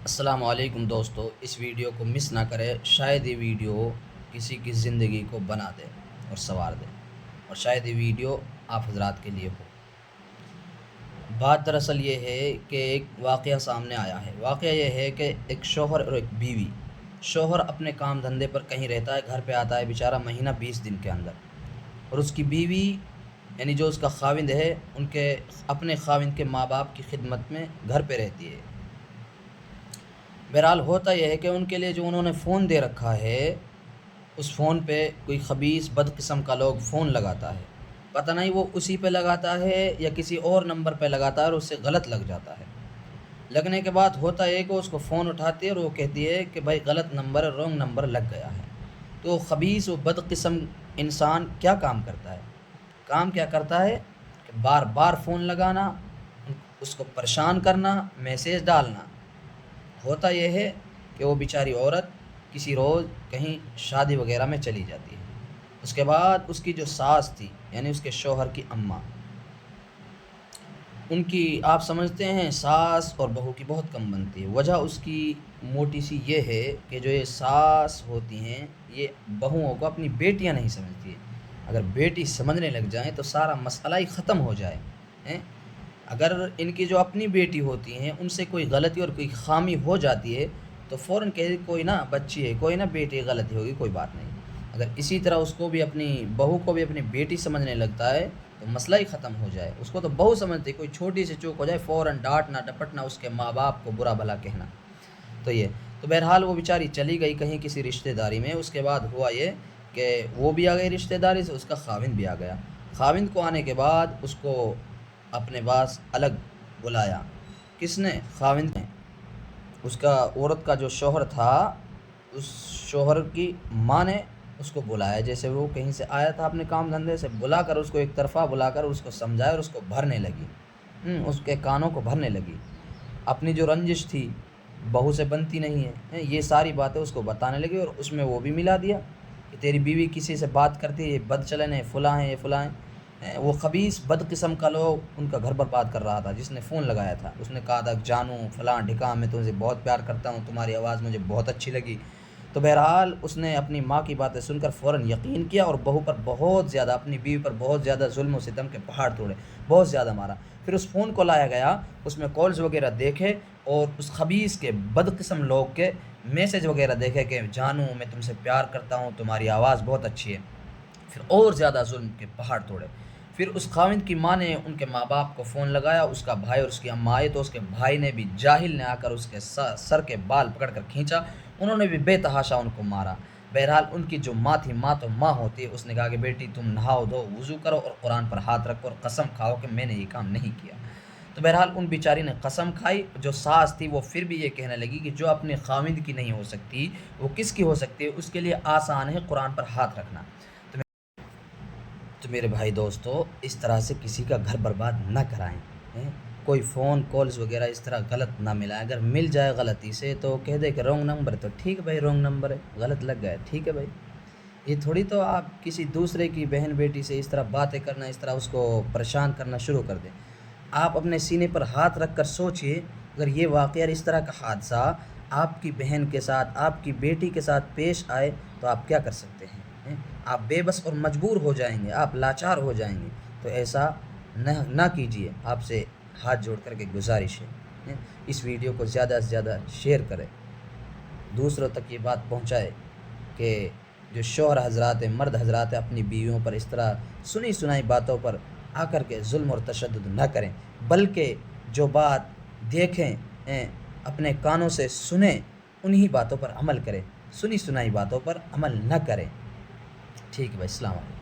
السلام علیکم دوستو، اس ویڈیو کو مس نہ کرے، شاید یہ ویڈیو کسی کی زندگی کو بنا دے اور سنوار دے، اور شاید یہ ویڈیو آپ حضرات کے لیے ہو۔ بات دراصل یہ ہے کہ ایک واقعہ سامنے آیا ہے۔ واقعہ یہ ہے کہ ایک شوہر اور ایک بیوی۔ شوہر اپنے کام دھندے پر کہیں رہتا ہے، گھر پہ آتا ہے بیچارہ مہینہ 20 دن کے اندر، اور اس کی بیوی یعنی جو اس کا خاوند ہے، اپنے خاوند کے ماں باپ کی خدمت میں گھر پہ رہتی ہے۔ بہرحال ہوتا یہ ہے کہ ان کے لیے جو انہوں نے فون دے رکھا ہے، اس فون پہ کوئی خبیث بد قسم کا لوگ فون لگاتا ہے۔ پتہ نہیں وہ اسی پہ لگاتا ہے یا کسی اور نمبر پہ لگاتا ہے اور اس سے غلط لگ جاتا ہے۔ لگنے کے بعد ہوتا ہے کہ اس کو فون اٹھاتی ہے اور وہ کہتی ہے کہ بھائی غلط نمبر، رونگ نمبر لگ گیا ہے۔ تو خبیث و بد قسم انسان کیا کام کرتا ہے؟ کام کیا کرتا ہے کہ بار بار فون لگانا، اس کو پریشان کرنا، میسیج ڈالنا۔ ہوتا یہ ہے کہ وہ بیچاری عورت کسی روز کہیں شادی وغیرہ میں چلی جاتی ہے۔ اس کے بعد اس کی جو ساس تھی، یعنی اس کے شوہر کی اماں، ان کی آپ سمجھتے ہیں ساس اور بہو کی بہت کم بنتی ہے۔ وجہ اس کی موٹی سی یہ ہے کہ جو یہ ساس ہوتی ہیں، یہ بہوؤں کو اپنی بیٹیاں نہیں سمجھتی ہے۔ اگر بیٹی سمجھنے لگ جائیں تو سارا مسئلہ ہی ختم ہو جائے۔ اگر ان کی جو اپنی بیٹی ہوتی ہیں، ان سے کوئی غلطی اور کوئی خامی ہو جاتی ہے تو فوراً کہے کوئی نہ بچی ہے، کوئی نہ بیٹی، غلطی ہوگی، کوئی بات نہیں۔ اگر اسی طرح اس کو بھی اپنی بہو کو بھی اپنی بیٹی سمجھنے لگتا ہے تو مسئلہ ہی ختم ہو جائے۔ اس کو تو بہو سمجھتے، کوئی چھوٹی سی چوک ہو جائے فوراً ڈانٹنا، ڈپٹنا، اس کے ماں باپ کو برا بھلا کہنا۔ تو بہرحال وہ بیچاری چلی گئی کہیں کسی رشتہ داری میں۔ اس کے بعد ہوا یہ کہ وہ بھی آ گئی رشتہ داری سے، اس کا خاوند بھی آ گیا۔ خاوند کو آنے کے بعد اس کو اپنے پاس الگ بلایا۔ کس نے؟ خاوند نے۔ اس کا عورت کا جو شوہر تھا، اس شوہر کی ماں نے اس کو بلایا۔ جیسے وہ کہیں سے آیا تھا اپنے کام دھندے سے، بلا کر اس کو ایک طرفہ بلا کر اس کو سمجھایا اور اس کو بھرنے لگی، اس کے کانوں کو بھرنے لگی۔ اپنی جو رنجش تھی، بہو سے بنتی نہیں ہے، یہ ساری باتیں اس کو بتانے لگی، اور اس میں وہ بھی ملا دیا کہ تیری بیوی کسی سے بات کرتی ہے، یہ بد چلن ہے، فلاں ہیں، یہ فلاں ہیں۔ وہ خبیث بد قسم کا لوگ ان کا گھر برباد کر رہا تھا۔ جس نے فون لگایا تھا اس نے کہا تھا جانو فلاں ڈھکاں، میں تم سے بہت پیار کرتا ہوں، تمہاری آواز مجھے بہت اچھی لگی۔ تو بہرحال اس نے اپنی ماں کی باتیں سن کر فوراً یقین کیا اور بہو پر بہت زیادہ، اپنی بیوی پر بہت زیادہ ظلم و ستم کے پہاڑ توڑے، بہت زیادہ مارا۔ پھر اس فون کو لایا گیا، اس میں کالز وغیرہ دیکھے اور اس خبیث کے بد قسم لوگ کے میسیج وغیرہ دیکھے کہ جانو میں تم سے پیار کرتا ہوں، تمہاری آواز بہت اچھی ہے۔ پھر اور زیادہ ظلم کے پہاڑ توڑے۔ پھر اس خاوند کی ماں نے ان کے ماں باپ کو فون لگایا، اس کا بھائی اور اس کی اماں آئے تو اس کے بھائی نے بھی، جاہل نے آ کر اس کے سر کے بال پکڑ کر کھینچا، انہوں نے بھی بے تحاشا ان کو مارا۔ بہرحال ان کی جو ماں تھی، ماں تو ماں ہوتی ہے، اس نے کہا کہ بیٹی تم نہاؤ دھو، وضو کرو اور قرآن پر ہاتھ رکھو اور قسم کھاؤ کہ میں نے یہ کام نہیں کیا۔ تو بہرحال ان بیچاری نے قسم کھائی۔ جو ساس تھی وہ پھر بھی یہ کہنے لگی کہ جو اپنے خاوند کی نہیں ہو سکتی وہ کس کی ہو سکتی ہے؟ اس کے لیے آسان ہے قرآن پر ہاتھ رکھنا۔ تو میرے بھائی دوستو، اس طرح سے کسی کا گھر برباد نہ کرائیں۔ کوئی فون کالز وغیرہ اس طرح غلط نہ ملائیں۔ اگر مل جائے غلطی سے تو کہہ دے کہ رونگ نمبر ہے، تو ٹھیک ہے بھائی، رونگ نمبر ہے، غلط لگ گیا، ٹھیک ہے بھائی۔ یہ تھوڑی تو آپ کسی دوسرے کی بہن بیٹی سے اس طرح باتیں کرنا، اس طرح اس کو پریشان کرنا شروع کر دیں۔ آپ اپنے سینے پر ہاتھ رکھ کر سوچئے، اگر یہ واقعہ اس طرح کا حادثہ آپ کی بہن کے ساتھ، آپ کی بیٹی کے ساتھ پیش آئے تو آپ کیا کر سکتے ہیں؟ آپ بے بس اور مجبور ہو جائیں گے، آپ لاچار ہو جائیں گے۔ تو ایسا نہ کیجیے، آپ سے ہاتھ جوڑ کر کے گزارش ہے۔ اس ویڈیو کو زیادہ سے زیادہ شیئر کریں، دوسروں تک یہ بات پہنچائے کہ جو شوہر حضرات ہیں، مرد حضرات ہیں، اپنی بیویوں پر اس طرح سنی سنائی باتوں پر آ کر کے ظلم اور تشدد نہ کریں، بلکہ جو بات دیکھیں، اپنے کانوں سے سنیں، انہی باتوں پر عمل کریں، سنی سنائی باتوں پر عمل نہ کریں۔ ٹھیک ہے بھائی، السلام علیکم۔